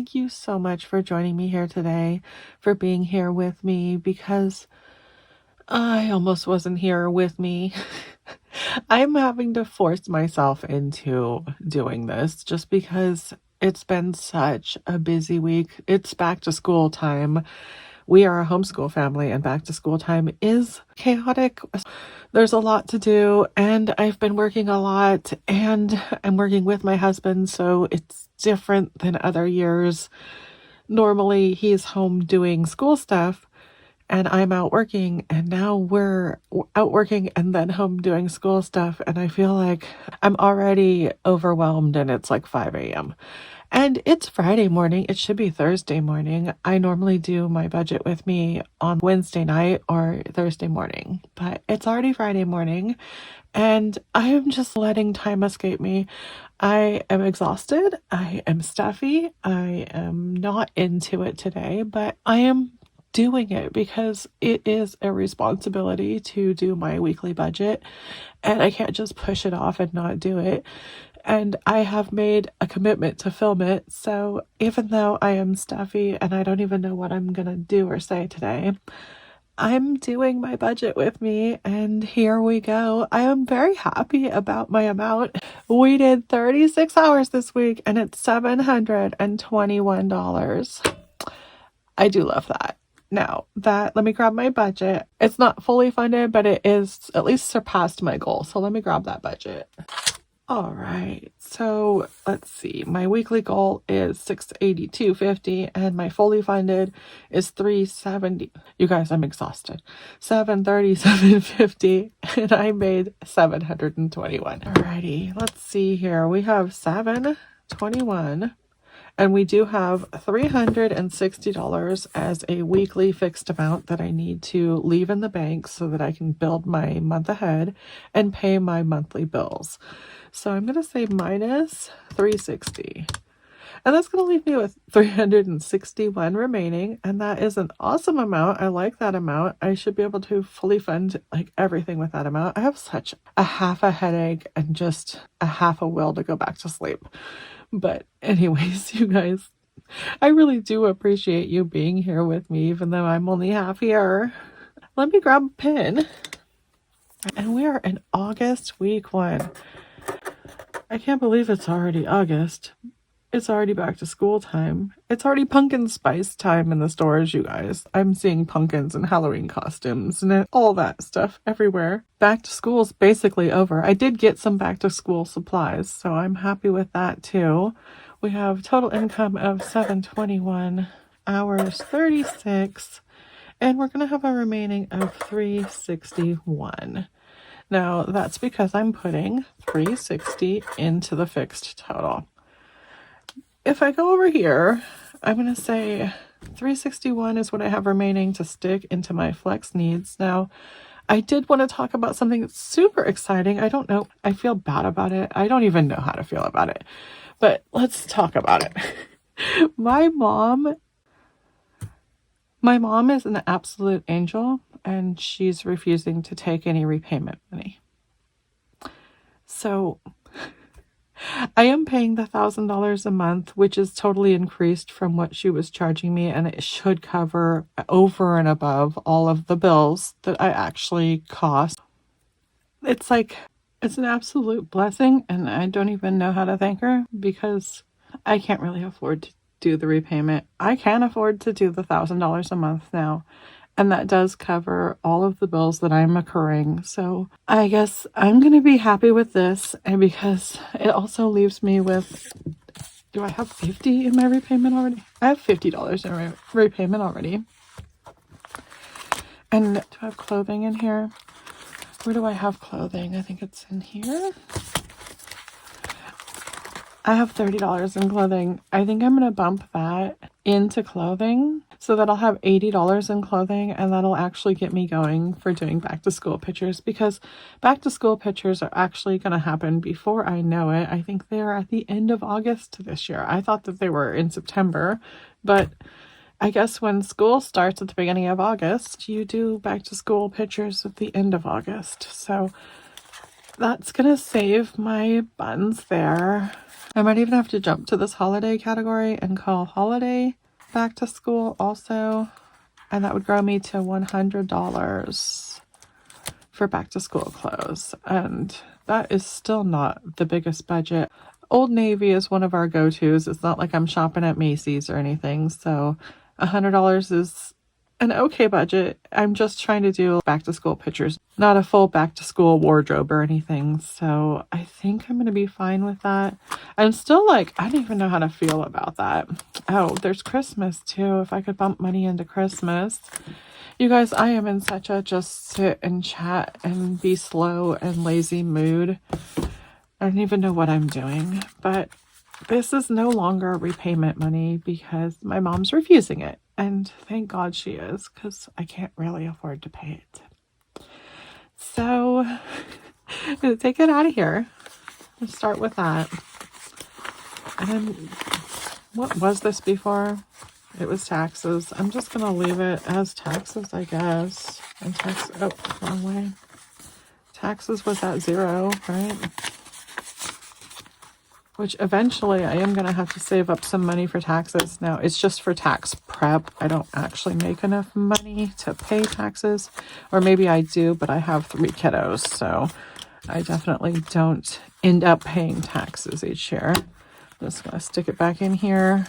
thank you so much for joining me here today, for being here with me, because I almost wasn't here with me. I'm having to force myself into doing this just because it's been such a busy week. It's back to school time. We are a homeschool family, and back to school time is chaotic. There's a lot to do, and I've been working a lot, and I'm working with my husband, so it's different than other years. Normally, he's home doing school stuff, and I'm out working, and now we're out working and then home doing school stuff, and I feel like I'm already overwhelmed, and it's like 5 a.m. And it's Friday morning. It should be Thursday morning. I normally do my budget with me on Wednesday night or Thursday morning, but it's already Friday morning, and I am just letting time escape me. I am exhausted. I am stuffy. I am not into it today, but I am doing it because it is a responsibility to do my weekly budget, and I can't just push it off and not do it. And I have made a commitment to film it, so even though I am stuffy and I don't even know what I'm gonna do or say today, I'm doing my budget with me, and here we go. I am very happy about my amount. We did 36 hours this week, and it's $721. I do love that. Now, let me grab my budget. It's not fully funded, but it is at least surpassed my goal. So let me grab that budget. All right, so let's see. My weekly goal is $682.50, and my fully funded is $370. You guys, I'm exhausted. $737.50, and I made $721. Alrighty, let's see here. We have $721, and we do have $360 as a weekly fixed amount that I need to leave in the bank so that I can build my month ahead and pay my monthly bills. So I'm going to say minus 360. And that's going to leave me with 361 remaining. And that is an awesome amount. I like that amount. I should be able to fully fund like everything with that amount. I have such a half a headache and just a half a will to go back to sleep. But anyways, you guys, I really do appreciate you being here with me, even though I'm only half here. Let me grab a pen. And we are in August, week 1. I can't believe it's already August. It's already back to school time. It's already pumpkin spice time in the stores, you guys. I'm seeing pumpkins and Halloween costumes and all that stuff everywhere. Back to school's basically over. I did get some back to school supplies, so I'm happy with that too. We have total income of $721, hours 36, and we're going to have a remaining of $361. Now, that's because I'm putting $360 into the fixed total. If I go over here, I'm going to say $361 is what I have remaining to stick into my flex needs. Now, I did want to talk about something that's super exciting. I don't know. I feel bad about it. I don't even know how to feel about it. But let's talk about it. My mom is an absolute angel, and she's refusing to take any repayment money. So I am paying the $1,000 a month, which is totally increased from what she was charging me, and it should cover over and above all of the bills that I actually cost. It's an absolute blessing, and I don't even know how to thank her because I can't really afford to do the repayment. I can afford to do the $1,000 a month now, and that does cover all of the bills that I'm incurring. So I guess I'm going to be happy with this, and because it also leaves me with, do I have $50 in my repayment already? I have $50 in my repayment already. And do I have clothing in here? Where do I have clothing? I think it's in here. I have $30 in clothing. I think I'm going to bump that into clothing so that I'll have $80 in clothing, and that'll actually get me going for doing back to school pictures, because back to school pictures are actually going to happen before I know it. I think they are at the end of August this year. I thought that they were in September, but I guess when school starts at the beginning of August, you do back to school pictures at the end of August. So that's going to save my buns there. I might even have to jump to this holiday category and call holiday back to school also. And that would grow me to $100 for back to school clothes. And that is still not the biggest budget. Old Navy is one of our go-tos. It's not like I'm shopping at Macy's or anything. So $100 is an okay budget. I'm just trying to do back to school pictures, not a full back to school wardrobe or anything. So I think I'm going to be fine with that. I'm still like, I don't even know how to feel about that. Oh, there's Christmas too. If I could bump money into Christmas. You guys, I am in such a just sit and chat and be slow and lazy mood. I don't even know what I'm doing, but this is no longer repayment money because my mom's refusing it. And thank God she is, because I can't really afford to pay it. So I'm going to take it out of here. Let's start with that. And then, what was this before? It was taxes. I'm just going to leave it as taxes, I guess. And wrong way. Taxes was at 0, right? Which eventually I am going to have to save up some money for taxes. Now, it's just for tax prep. I don't actually make enough money to pay taxes. Or maybe I do, but I have 3 kiddos. So I definitely don't end up paying taxes each year. I'm just going to stick it back in here.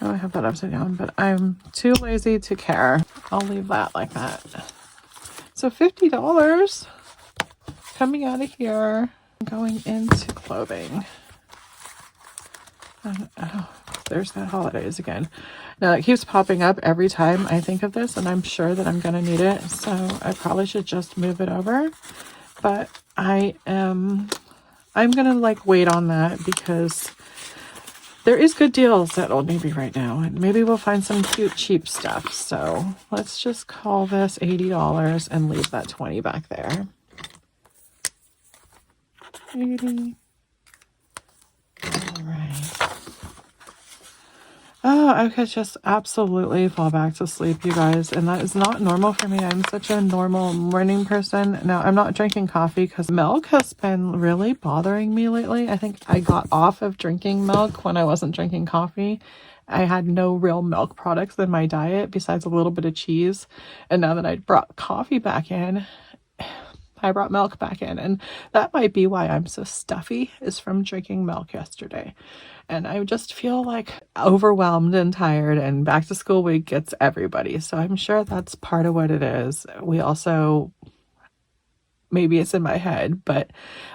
Oh, I have that upside down, but I'm too lazy to care. I'll leave that like that. So $50 coming out of here. Going into clothing. Oh, there's that holidays again. Now it keeps popping up every time I think of this, and I'm sure that I'm going to need it. So I probably should just move it over. But I'm going to like wait on that because there is good deals at Old Navy right now. And maybe we'll find some cute, cheap stuff. So let's just call this $80 and leave that 20 back there. 80. All right. Oh, I could just absolutely fall back to sleep, you guys. And that is not normal for me. I'm such a normal morning person. Now, I'm not drinking coffee because milk has been really bothering me lately. I think I got off of drinking milk when I wasn't drinking coffee. I had no real milk products in my diet besides a little bit of cheese. And now that I brought coffee back in, I brought milk back in, and that might be why I'm so stuffy, is from drinking milk yesterday. And I just feel like overwhelmed and tired, and back to school week gets everybody. So I'm sure that's part of what it is. We also, maybe it's in my head, but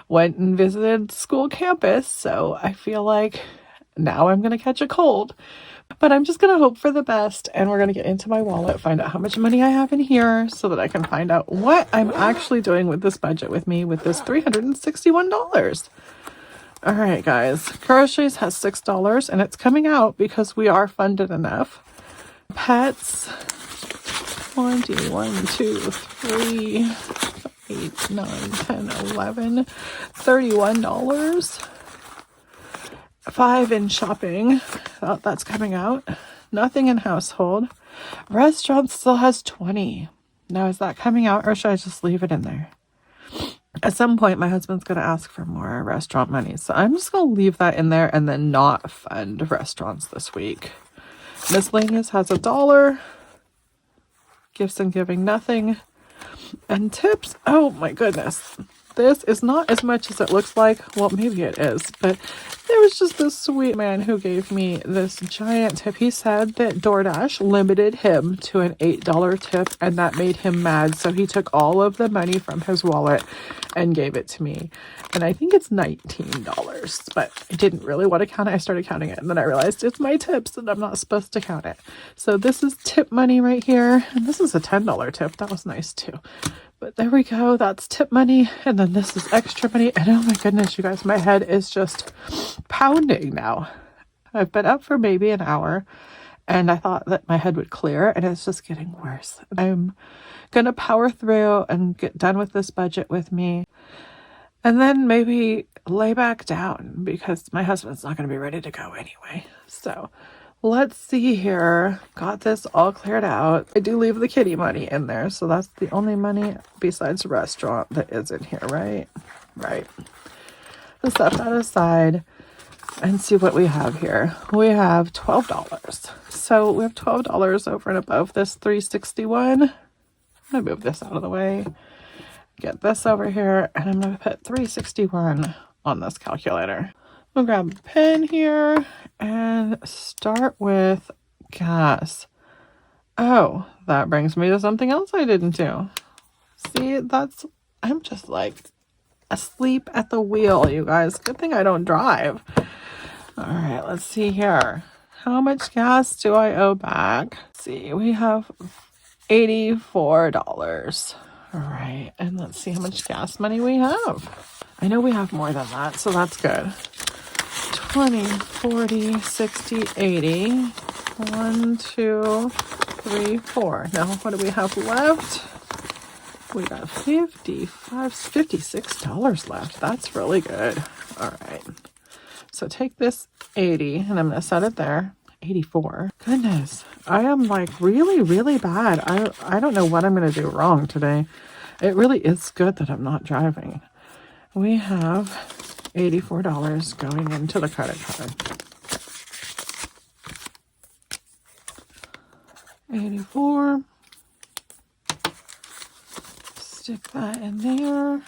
went and visited school campus. So I feel like now I'm going to catch a cold. But I'm just going to hope for the best, and we're going to get into my wallet, find out how much money I have in here so that I can find out what I'm actually doing with this budget with me with this $361. All right, guys. Groceries has $6, and it's coming out because we are funded enough. Pets, 20, 1, 2, 3, 8, 9, 10, 11, $31. 5 in shopping. That's coming out. Nothing in household. Restaurants still has 20. Now, is that coming out, or should I just leave it in there? At some point, my husband's going to ask for more restaurant money. So I'm just going to leave that in there and then not fund restaurants this week. Miscellaneous has $1. Gifts and giving, nothing. And tips, oh my goodness. This is not as much as it looks like. Well, maybe it is, but there was just this sweet man who gave me this giant tip. He said that DoorDash limited him to an $8 tip, and that made him mad. So he took all of the money from his wallet and gave it to me. And I think it's $19, but I didn't really want to count it. I started counting it, and then I realized it's my tips and I'm not supposed to count it. So this is tip money right here. And this is a $10 tip. That was nice too. But there we go. That's tip money. And then this is extra money. And oh my goodness, you guys, my head is just pounding now. I've been up for maybe an hour, and I thought that my head would clear, and it's just getting worse. I'm going to power through and get done with this budget with me. And then maybe lay back down because my husband's not going to be ready to go anyway. So let's see here. Got this all cleared out. I do leave the kitty money in there. So that's the only money besides restaurant that is in here, right? Right. Let's set that aside. and see what we have here. We have $12. So we have $12 over and above this 361. I'm going to move this out of the way. Get this over here, and I'm going to put 361 on this calculator. We'll grab a pen here and start with gas. Oh, that brings me to something else I didn't do. See, I'm just like asleep at the wheel, you guys. Good thing I don't drive. All right, let's see here. How much gas do I owe back? Let's see, we have $84. All right, and let's see how much gas money we have. I know we have more than that, so that's good. 20, 40, 60, 80. 1, 2, 3, 4. Now, what do we have left? We got $56 left. That's really good. All right. So take this 80, and I'm going to set it there. 84. Goodness, I am like really, really bad. I don't know what I'm going to do wrong today. It really is good that I'm not driving. We have $84 going into the credit card. 84. Stick that in there.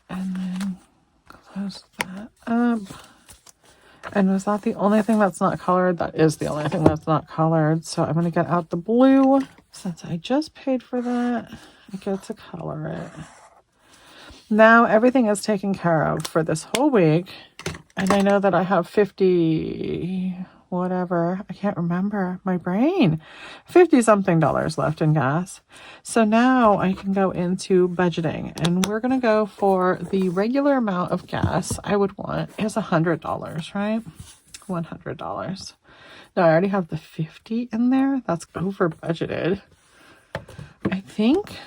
And then close that up. And was that the only thing that's not colored? That is the only thing that's not colored. So I'm going to get out the blue. Since I just paid for that, I get to color it. Now everything is taken care of for this whole week. And I know that I have 50, whatever, I can't remember, my brain, 50 something dollars left in gas. So now I can go into budgeting, and we're going to go for the regular amount of gas I would want is $100, right? $100. Now I already have the 50 in there. That's over budgeted. I think,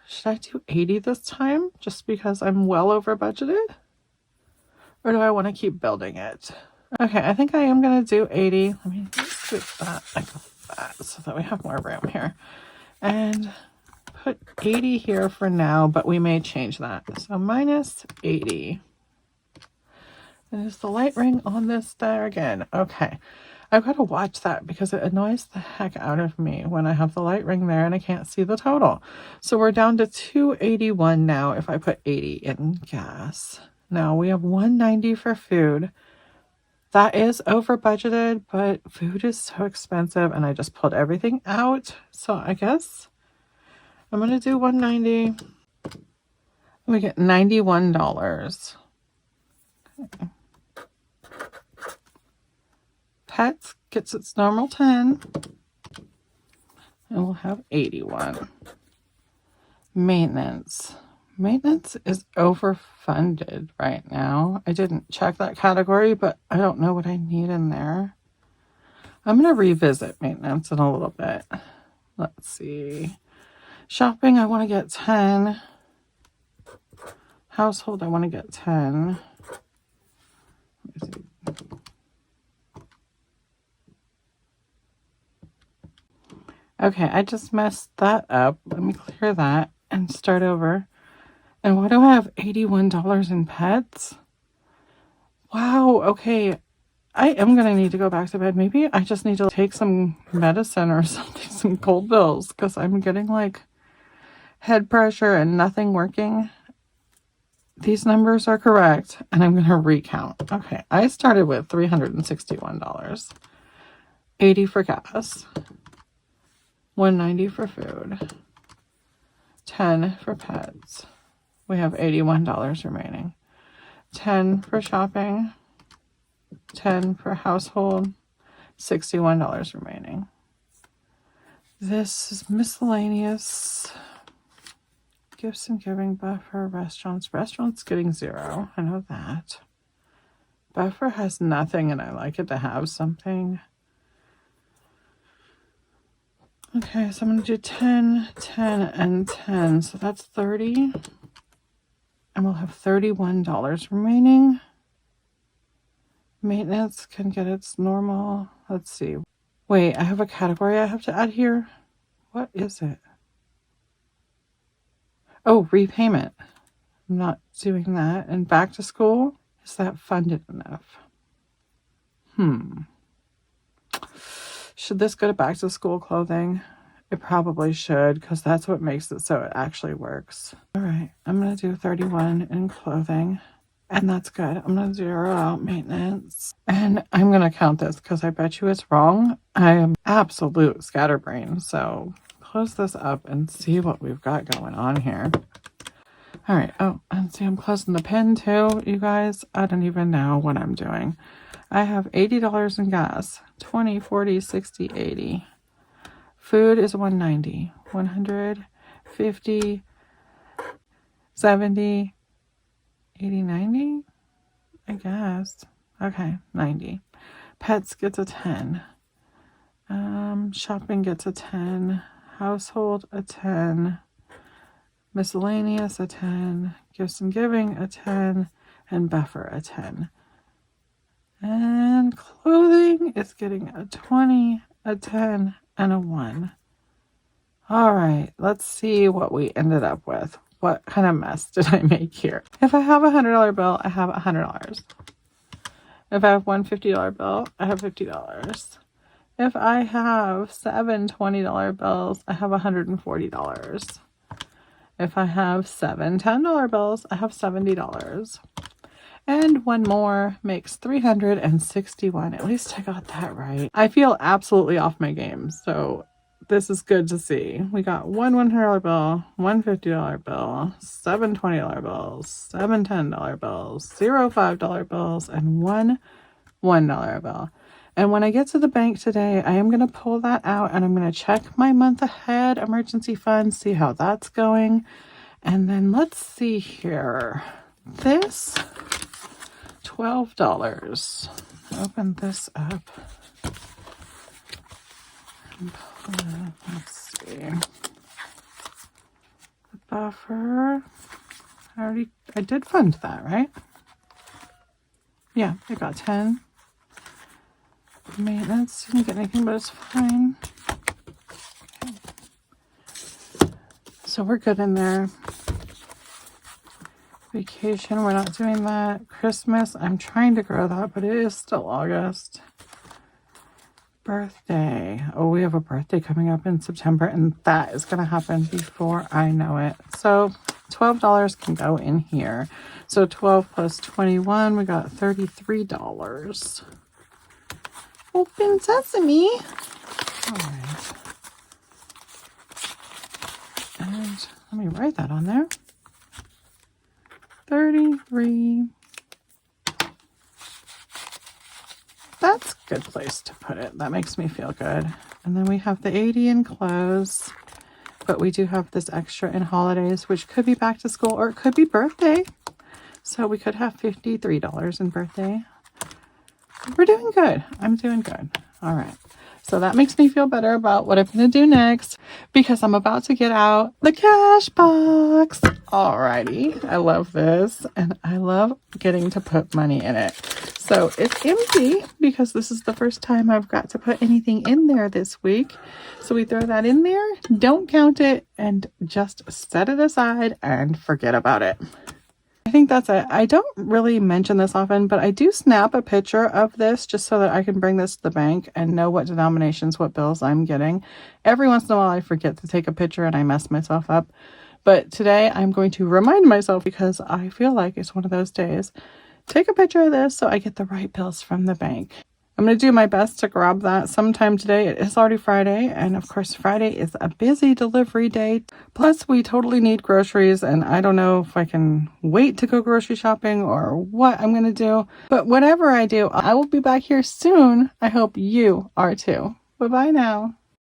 should I do 80 this time just because I'm well over budgeted? Or do I want to keep building it? Okay, I think I am going to do 80. Let me scoop that like that so that we have more room here. And put 80 here for now, but we may change that. So minus 80. And is the light ring on this there again? Okay. I've got to watch that because it annoys the heck out of me when I have the light ring there and I can't see the total. So we're down to 281 now if I put 80 in gas. Now we have 190 for food. That is over budgeted, but food is so expensive and I just pulled everything out. So I guess I'm going to do 190. We get $91. Okay. Pets gets its normal 10. And we'll have 81. Maintenance. Maintenance is overfunded right now. I didn't check that category, but I don't know what I need in there. I'm going to revisit maintenance in a little bit. Let's see. Shopping, I want to get 10. Household, I want to get 10. Let me see. Okay, I just messed that up. Let me clear that and start over. And why do I have $81 in pets? Wow, okay. I am going to need to go back to bed. Maybe I just need to take some medicine or something, some cold pills, because I'm getting like head pressure and nothing working. These numbers are correct, and I'm going to recount. Okay, I started with $361. 80 for gas. 190 for food. 10 for pets. We have $81 remaining. 10 for shopping. 10 for household. $61 remaining. This is miscellaneous. Gifts and giving, buffer, restaurants. Restaurants getting 0. I know that. Buffer has nothing, and I like it to have something. Okay, so I'm going to do 10, 10, and 10. So that's 30. And we'll have $31 remaining. Maintenance can get its normal. Let's see. Wait, I have a category I have to add here. What is it? Oh, repayment. I'm not doing that. And back to school, is that funded enough? Should this go to back to school clothing? It probably should, because that's what makes it so it actually works. All right, I'm going to do 31 in clothing. And that's good. I'm going to zero out maintenance. And I'm going to count this because I bet you it's wrong. I am absolute scatterbrain. So close this up and see what we've got going on here. All right. Oh, and see, I'm closing the pen too, you guys. I don't even know what I'm doing. I have $80 in gas. 20, 40, 60, 80. Food is 190. 150, 70, 80, 90, I guess. Okay, 90. Pets gets a 10. Shopping gets a 10. Household a 10. Miscellaneous a 10. Gifts and giving a 10. And buffer a 10. And clothing is getting a 20, a 10, and a 1. All right, let's see what we ended up with. What kind of mess did I make here? If I have a $100 bill, I have $100. If I have one $50 bill, I have $50. If I have 7 $20 bills, I have $140. If I have 7 $10 bills, I have $70. And one more makes 361. At least I got that right. I feel absolutely off my game, so this is good to see. We got one $100 bill, one $50 bill, 7 $20 bills, 7 $10 bills, 0 $5 bills, and one $1 bill. And when I get to the bank today, I am going to pull that out and I'm going to check my month ahead emergency fund, see how that's going. And then let's see here. This $12. Open this up. Let's see. The buffer. I did fund that, right? Yeah, I got 10. Maintenance, didn't get anything, but it's fine. Okay. So we're good in there. Vacation, we're not doing that. Christmas, I'm trying to grow that, but it is still August. Birthday. Oh, we have a birthday coming up in September, and that is going to happen before I know it. So $12 can go in here. So 12 plus 21, we got $33. Open sesame. All right. And let me write that on there. 33. That's a good place to put it. That makes me feel good. And then we have the 80 in clothes, but we do have this extra in holidays, which could be back to school or it could be birthday. So we could have $53 in birthday. We're doing good. I'm doing good. All right. So that makes me feel better about what I'm going to do next because I'm about to get out the cash box. Alrighty. I love this and I love getting to put money in it. So it's empty because this is the first time I've got to put anything in there this week. So we throw that in there, don't count it, and just set it aside and forget about it. I think that's it. I don't really mention this often, but I do snap a picture of this just so that I can bring this to the bank and know what denominations, what bills I'm getting. Every once in a while I forget to take a picture and I mess myself up. But today I'm going to remind myself because I feel like it's one of those days. Take a picture of this so I get the right bills from the bank. I'm going to do my best to grab that sometime today. It is already Friday, and of course Friday is a busy delivery day. Plus, we totally need groceries, and I don't know if I can wait to go grocery shopping or what I'm going to do. But whatever I do, I will be back here soon. I hope you are too. Bye-bye now.